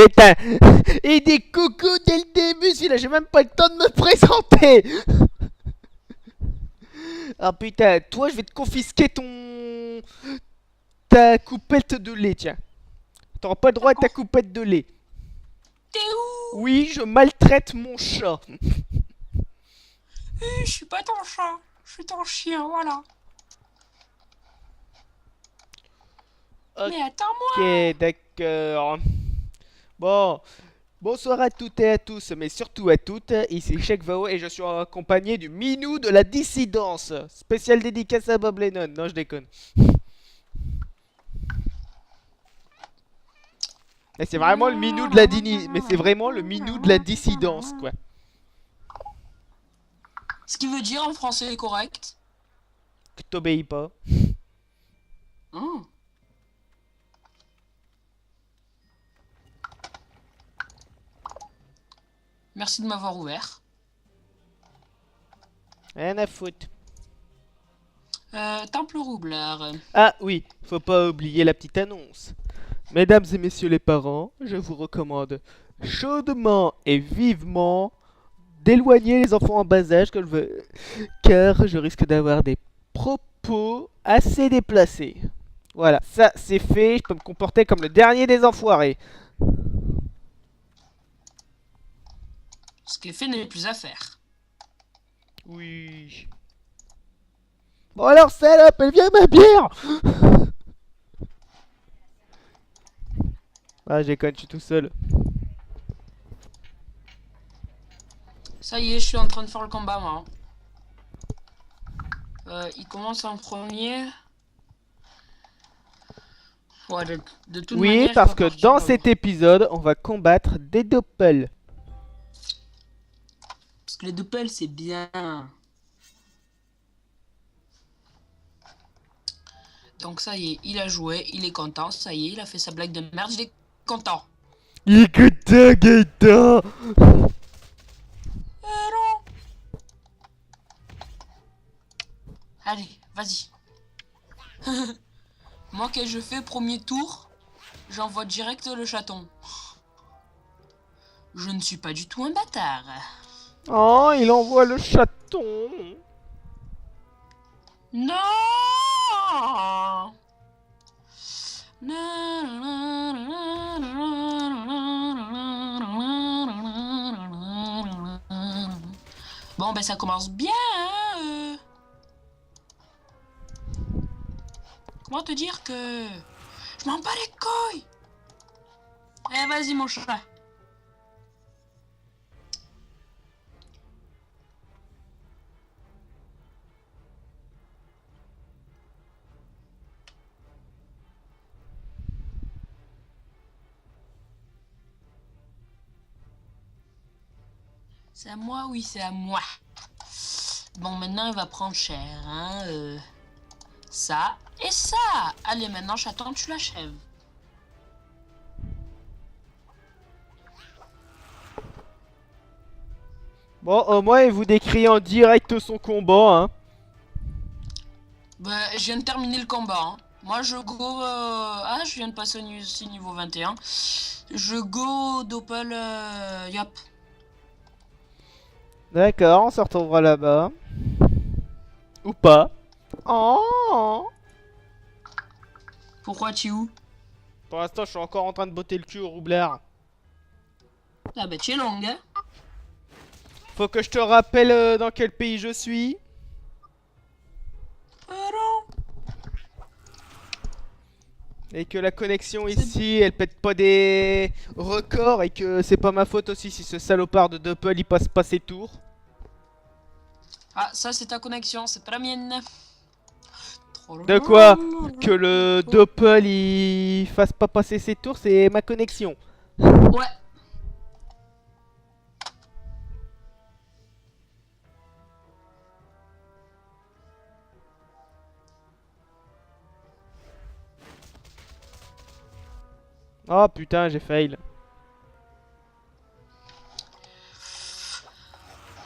Putain. Il dit coucou dès le début, celui-là, j'ai même pas le temps de me présenter. Ah putain, toi je vais te confisquer ta coupette de lait, tiens. T'auras pas le droit à ta coupette de lait. T'es où? Oui, je maltraite mon chat. Je suis pas ton chat, je suis ton chien, voilà. Mais attends-moi. Ok, d'accord. Bon, bonsoir à toutes et à tous, mais surtout à toutes. Ici Cheikh Vao et je suis accompagné du Minou de la dissidence. Spécial dédicace à Bob Lennon. Non, je déconne. Mais c'est vraiment le Minou de la mais c'est vraiment le Minou de la dissidence, quoi. Ce qui veut dire en français correct. Que t'obéis pas. Hmm. Merci de m'avoir ouvert. Rien à foutre. Temple roublard. Ah oui, faut pas oublier la petite annonce. Mesdames et messieurs les parents, je vous recommande chaudement et vivement d'éloigner les enfants en bas âge car je risque d'avoir des propos assez déplacés. Voilà, ça c'est fait, je peux me comporter comme le dernier des enfoirés. Ce qui est fait n'est plus à faire. Oui. Bon alors salope, elle vient ma bière. Ah j'ai je suis tout seul. Ça y est, je suis en train de faire le combat, moi. Il commence en premier. Ouais, de toute Oui, manière, il parce va que partir dans là-haut. cet épisode, on va combattre des doppels. Parce que les doppels, c'est bien. Donc ça y est, il a joué, il est content. Ça y est, il a fait sa blague de merde, il est content. Écoute Gaëtan. Non. Allez, vas-y. Moi, que je fais premier tour, j'envoie direct le chaton. Je ne suis pas du tout un bâtard. Oh, il envoie le chaton. Non. Bon, ben ça commence bien, hein, Comment te dire que... Je m'en bats les couilles. Eh, vas-y, mon chat. C'est à moi, oui, c'est à moi. Bon, maintenant, il va prendre cher, hein. Ça et ça. Allez, maintenant, chaton, tu l'achèves. Bon, au moins, il vous décrit en direct son combat, hein. Bah, je viens de terminer le combat, hein. Moi, je go... Ah, je viens de passer au niveau 21. Je go Doppel... Yap. D'accord, on se retrouvera là-bas. Ou pas. Oh. Pourquoi tu es où? Pour l'instant, je suis encore en train de botter le cul au roublard. Ah bah, tu es longue, hein. Faut que je te rappelle dans quel pays je suis. Non. Et que la connexion ici, elle pète pas des records. Et que c'est pas ma faute aussi si ce salopard de Doppel il passe pas ses tours. Ah, ça, c'est ta connexion, c'est pas la mienne. De quoi? Que le Doppel il fasse pas passer ses tours, c'est ma connexion. Ouais. Oh putain, j'ai fail.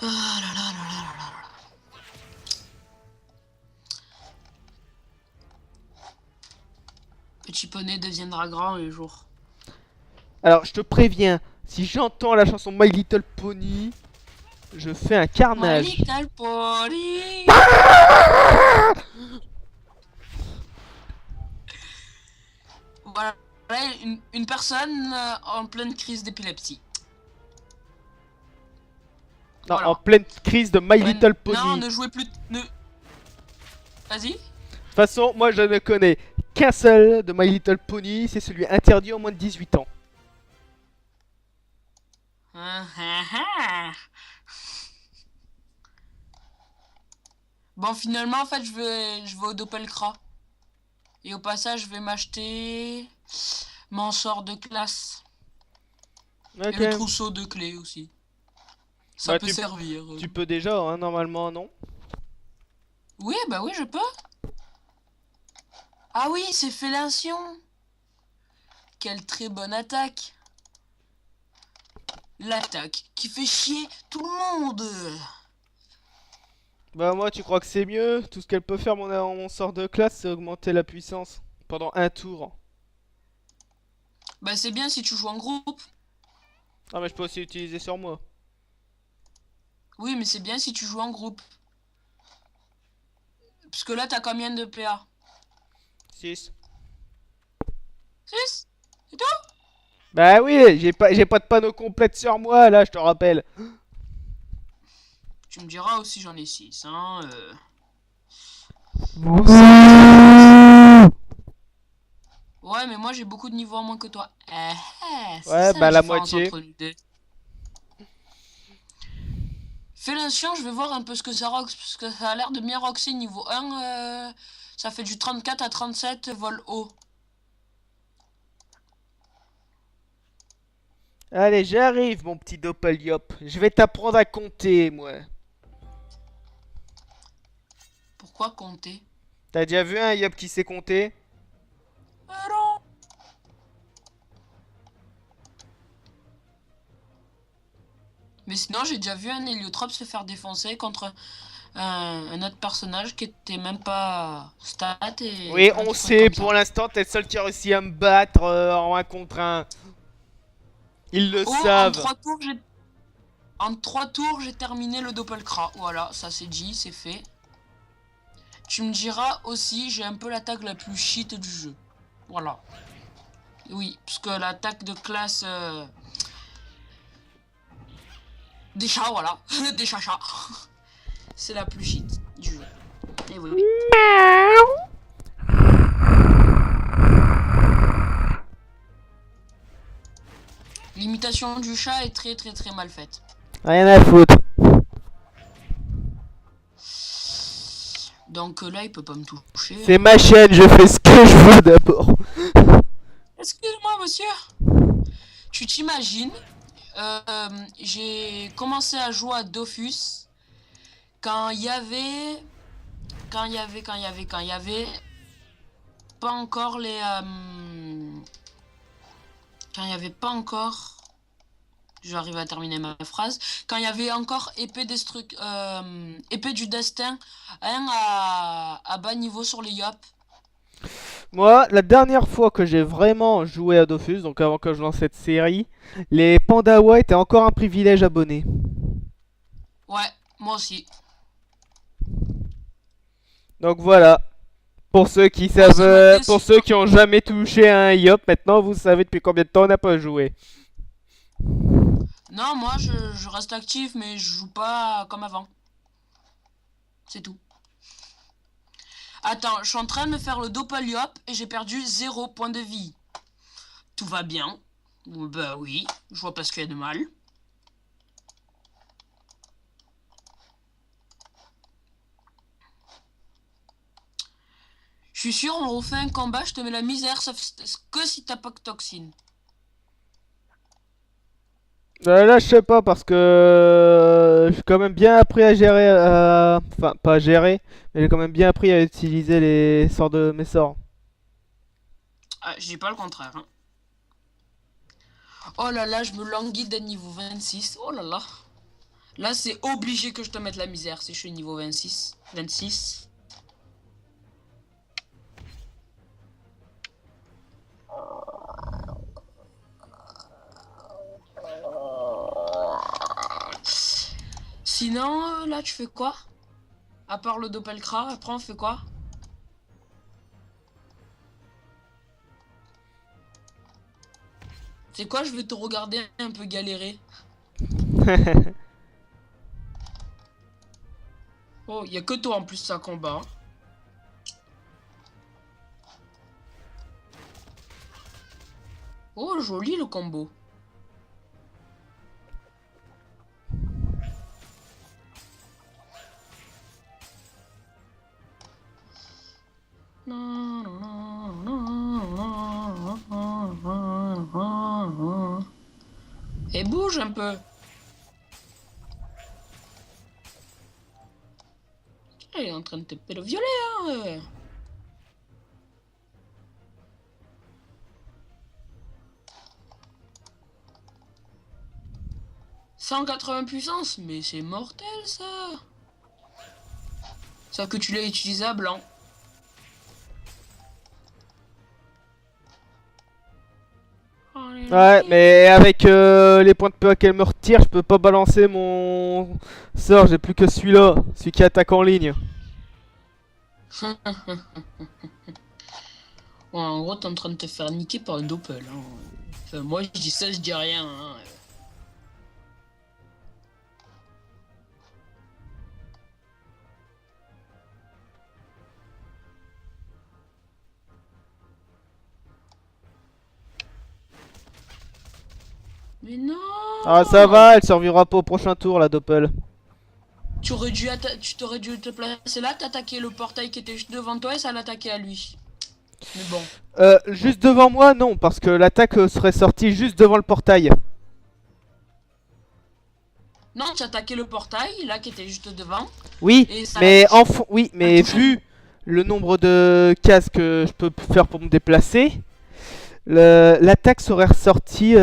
Ah là là là là là là. Petit poney deviendra grand un jour. Alors, je te préviens, si j'entends la chanson My Little Pony, je fais un My carnage. little pony. Voilà, une personne en pleine crise d'épilepsie. Non, en Voilà. pleine crise de My Little Pony. Non, De ne jouez plus. Vas-y. toute façon, moi je ne connais qu'un seul de My Little Pony, c'est celui interdit aux moins de 18 ans. Bon, finalement, en fait, je vais au Doppelcra. Et au passage, je vais m'acheter mon sort de classe. Ok. Et le trousseau de clés aussi. Ça Bah, peut servir. tu peux déjà, hein, normalement, non? Oui, bah oui, je peux. Ah oui, c'est Félation. Quelle très bonne attaque. L'attaque qui fait chier tout le monde. Bah, moi, tu crois que c'est mieux? Tout ce qu'elle peut faire, mon sort de classe, c'est augmenter la puissance pendant un tour. Bah c'est bien si tu joues en groupe. Ah, mais je peux aussi l'utiliser sur moi. Oui, mais c'est bien si tu joues en groupe. Parce que là, t'as combien de PA? 6. 6. C'est tout? Bah oui, j'ai pas de panneau complète sur moi, là, je te rappelle. Tu me diras aussi, j'en ai 6. Hein, Ouais, mais moi j'ai beaucoup de niveaux en moins que toi. C'est Ouais, ça bah la la différence moitié. entre nous deux. Fais l'incien, je vais voir un peu ce que ça roxe, parce que ça a l'air de bien roxer niveau 1. Ça fait du 34 à 37 vol haut. Allez, j'arrive, mon petit Doppeliop. Je vais t'apprendre à compter, moi. Pourquoi compter? T'as déjà vu un Yop qui sait compter? Non. Mais sinon, j'ai déjà vu un héliotrope se faire défoncer contre un autre personnage qui était même pas stat et Oui, plein de on trucs sait, comme ça. pour l'instant, t'es le seul qui a réussi à me battre en 1 contre 1. Ils le Oh, en savent. 3 tours, j'ai terminé le Doppelcra. Voilà, ça c'est dit, c'est fait. Tu me diras aussi, j'ai un peu l'attaque la plus shit du jeu. Voilà. Oui, parce que l'attaque de classe des chats, voilà. Des chachas. C'est la plus shit du jeu. Et oui, oui. L'imitation du chat est très très très mal faite. Rien à foutre. Donc là, il peut pas me toucher. C'est ma chaîne, je fais ce que je veux d'abord. Excuse-moi, monsieur. Tu t'imagines, j'ai commencé à jouer à Dofus quand il y avait pas encore les quand il y avait pas encore, j'arrive à terminer ma phrase, quand il y avait encore épée du destin à bas niveau sur les Yop. Moi, la dernière fois que j'ai vraiment joué à Dofus, donc avant que je lance cette série, les Pandawa étaient encore un privilège abonné. Ouais, moi aussi. Donc voilà. Pour ceux qui Moi, savent, ça m'a pour déçu. ceux qui ont jamais touché à un Yop, maintenant vous savez depuis combien de temps on n'a pas joué. Non, moi je reste actif, mais je joue pas comme avant. C'est tout. Attends, je suis en train de faire le Doppeliop et j'ai perdu 0 point de vie. Tout va bien. Bah oui, je vois pas ce qu'il y a de mal. Je suis sûr, on refait un combat, je te mets la misère, sauf que si t'as pas de toxine. Là, je sais pas parce que j'ai quand même bien appris à gérer, enfin pas à gérer, mais j'ai quand même bien appris à utiliser les sorts de mes sorts. Ah, je dis pas le contraire. Hein. Oh là là, je me languis d'être niveau 26. Oh là là. Là, c'est obligé que je te mette la misère si je suis niveau 26. 26. Sinon, là, tu fais quoi? À part le Doppelkra, après on fait quoi? C'est quoi, je vais te regarder un peu galérer. Oh, y a que toi en plus à combat. Oh, joli le combo. Et bouge un peu. Il est en train de taper le violet, hein. 180 puissance, mais c'est mortel ça. Ça que tu l'as utilisé à blanc. Ouais, mais avec les points de PA qu'elle me retire, je peux pas balancer mon sort, j'ai plus que celui-là, celui qui attaque en ligne. Ouais, en gros, t'es en train de te faire niquer par un doppel. Hein. Enfin, moi, je dis ça, je dis rien. Hein. Mais non! Ah ça va, elle survivra pas au prochain tour la Doppel. Tu t'aurais dû te placer là, t'attaquer le portail qui était juste devant toi et ça l'attaquer à lui. Mais bon. Juste devant moi, non, parce que l'attaque serait sortie juste devant le portail. Non, tu attaquais le portail, là, qui était juste devant. Oui, Et ça mais l'a- en fond, oui, mais vu le nombre de cases que je peux faire pour me déplacer, l'attaque serait ressortie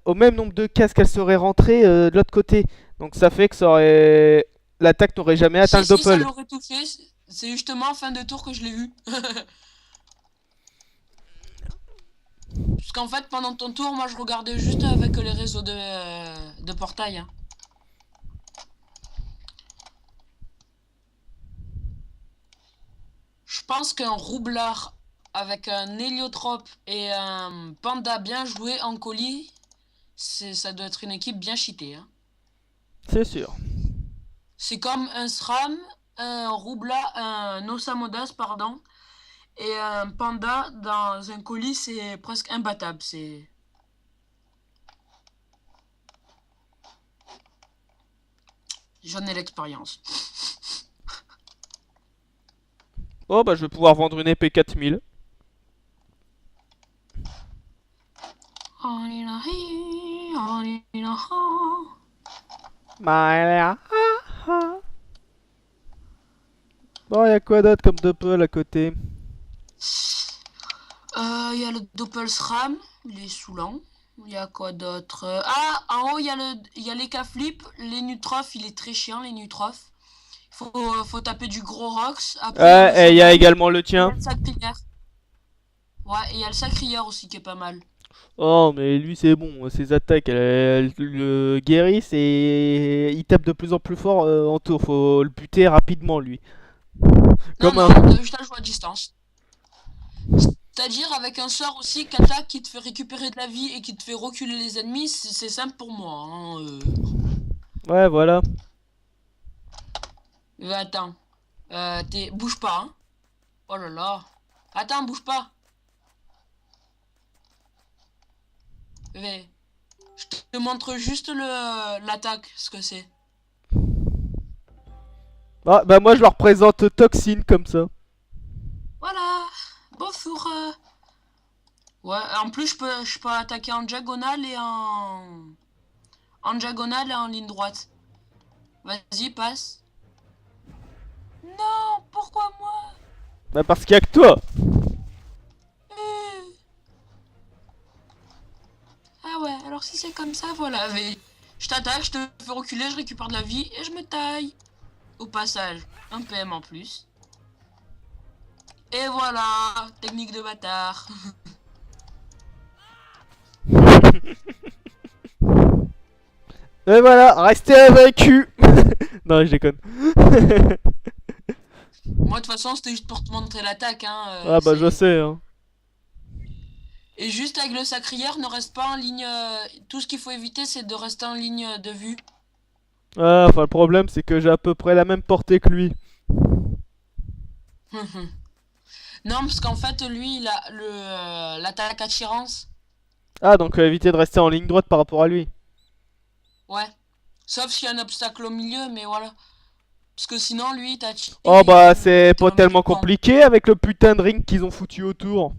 au même nombre de cases qu'elle serait rentrée de l'autre côté. Donc ça fait que ça aurait... L'attaque n'aurait jamais atteint le Si, ça Doppel. l'aurait tout fait. C'est justement en fin de tour que je l'ai vu. Parce qu'en fait, pendant ton tour, moi, je regardais juste avec les réseaux de portail. Hein. Je pense qu'un roublard avec un héliotrope et un panda bien joué en colis, ça doit être une équipe bien cheatée. Hein. C'est sûr. C'est comme un SRAM, un roublard, un Osamodas, pardon, et un panda dans un colis, c'est presque imbattable. J'en ai l'expérience. Oh bah je vais pouvoir vendre une épée 4000. Bon, y'a quoi d'autre comme Doppel à côté? Il y a le Doppelsram, il est saoulant. Il y a quoi d'autre? Ah, en haut, il y a les K-flip, les Nutroph, il est très chiant, les Nutroph. Faut taper du gros Rox. Après, Et il y a cheval, également le et il y a tien. le sacrière. Ouais, et il y a le sacrière aussi qui est pas mal. Oh, mais lui c'est bon, ses attaques elles le guérissent et il tape de plus en plus fort en tour. Faut le buter rapidement lui. Non, Comme non, un. t'as juste à jouer à distance. C'est-à-dire avec un sort aussi qu'attaque qui te fait récupérer de la vie et qui te fait reculer les ennemis, c'est simple pour moi. Hein, Ouais, voilà. Mais attends, bouge pas. Hein. Oh là là. Attends, bouge pas. Mais je te montre juste l'attaque, ce que c'est. Ah, bah moi je leur présente Toxine comme ça. Voilà. Bonjour. Ouais, en plus je peux attaquer en diagonale et en ligne droite. Vas-y, passe. Non, pourquoi moi? Bah parce qu'il y a que toi. Euh. Ah ouais, alors si c'est comme ça, voilà. Mais je t'attaque, je te fais reculer, je récupère de la vie et je me taille. Au passage, un PM en plus. Et voilà, technique de bâtard. Et voilà, restez invaincu. Non, je déconne. Moi, de toute façon, c'était juste pour te montrer l'attaque, hein. Ah bah je sais, hein. Et juste avec le sacrière, ne reste pas en ligne. Tout ce qu'il faut éviter, c'est de rester en ligne de vue. Ah, enfin le problème c'est que j'ai à peu près la même portée que lui. Non, parce qu'en fait, lui, il a l'attaque attirance. Ah, donc éviter de rester en ligne droite par rapport à lui. Ouais. Sauf s'il y a un obstacle au milieu, mais voilà. Parce que sinon, lui, il t'a tiré Oh bah et c'est t'es pas dans le même tellement camp. compliqué avec le putain de ring qu'ils ont foutu autour.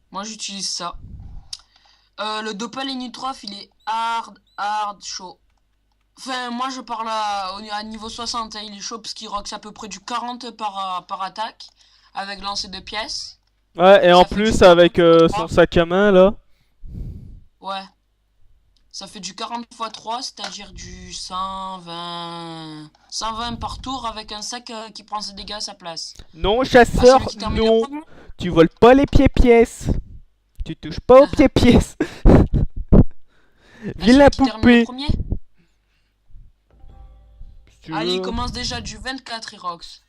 Moi, j'utilise ça. Le Doppel Inutrof, il est chaud. Enfin, moi, je parle à niveau 60, hein, il est chaud parce qu'il rox à peu près du 40 par attaque. Avec lancer de pièces. Ouais, et en Ça fait du plus 40 avec x son 3. sac à main là. Ouais. Ça fait du 40 x 3, c'est-à-dire du 120... 120 par tour avec un sac qui prend ses dégâts à sa place. Non, Ah, chasseur, celui qui termine le non. premier. Tu voles pas les pieds-pièces. Tu touches pas aux pieds-pièces. Ah, Vilain celui qui termine le poupée. premier. Si tu Allez, il veux. commence déjà du 24 Irox.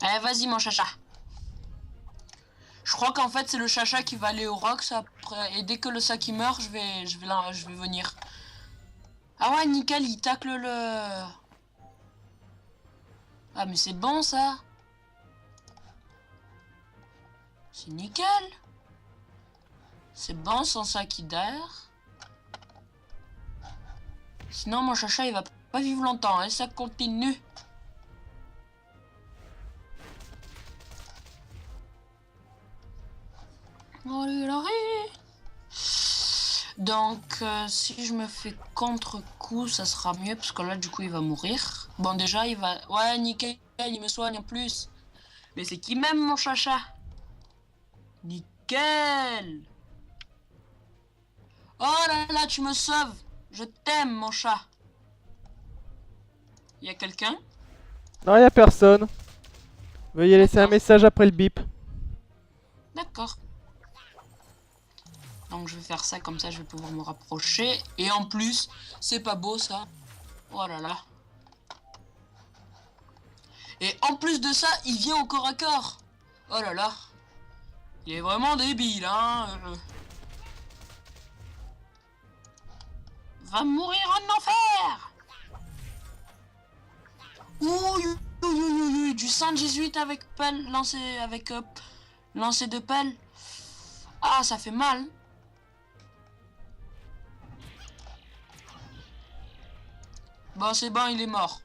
Allez, vas-y mon chacha. Je crois qu'en fait c'est le chacha qui va aller au Rox après. Et dès que le sac il meurt, je vais venir. Ah ouais, nickel, il tacle le... Ah mais c'est bon ça. C'est nickel. C'est bon son sac il d'air. Sinon mon chacha il va pas vivre longtemps, hein, ça continue. Donc si je me fais contre-coup, ça sera mieux parce que là du coup il va mourir. Bon déjà il va... Ouais nickel, il me soigne en plus. Mais c'est qui m'aime mon chacha? Nickel. Oh là là, tu me sauves. Je t'aime mon chat. Il y a quelqu'un? Non, y a personne. Veuillez laisser un D'accord. message après le bip. D'accord. Donc je vais faire ça, comme ça je vais pouvoir me rapprocher. Et en plus, c'est pas beau ça. Oh là là. Et en plus de ça, il vient au corps à corps. Oh là là. Il est vraiment débile, hein. Va mourir en enfer. Ouh, du 118 avec pelle, lancé avec lancer de pelle. Ah, ça fait mal. Bon, c'est bon, il est mort.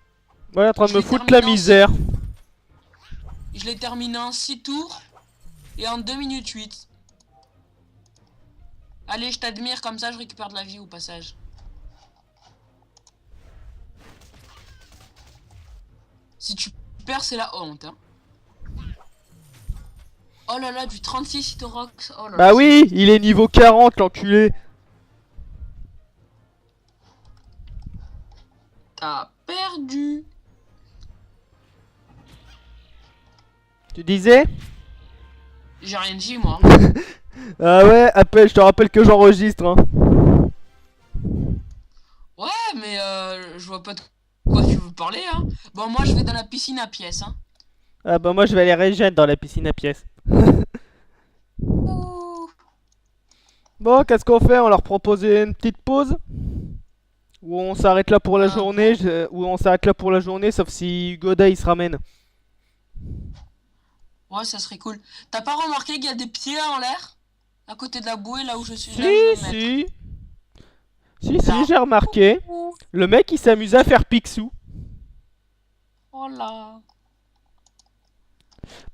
Ouais, en train de Je me l'ai foutre terminé la en misère. Je l'ai terminé en 6 tours et en 2 minutes 8. Allez, je t'admire, comme ça je récupère de la vie au passage. Si tu perds, c'est la honte. Hein. Oh là là, du 36 Hitorox. Oh là Bah là, oui, il est niveau 40, l'enculé. t'as perdu. Tu disais? J'ai rien dit, moi. Ah ouais, appelle, je te rappelle que j'enregistre, hein. Ouais, mais je vois pas de quoi tu veux parler, hein. Bon, moi, je vais dans la piscine à pièces, hein. Ah bah moi je vais aller régène dans la piscine à pièces. Ouh. Bon, qu'est-ce qu'on fait? On leur propose une petite pause? Ou on s'arrête là pour la journée? Ou on s'arrête là pour la journée, sauf si Goda il se ramène. Ouais, ça serait cool. T'as pas remarqué qu'il y a des pieds en l'air? À côté de la bouée, là où je suis, Si, là, je vais me mettre. si. Si, Là. j'ai remarqué. Ouh. Le mec il s'amuse à faire Picsou. Oh là.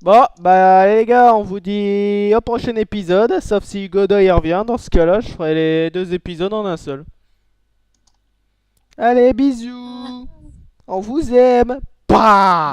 Bon, bah les gars, on vous dit au prochain épisode, sauf si Godoy y revient. Dans ce cas-là, je ferai les 2 épisodes en un seul. Allez, bisous. On vous aime. Bah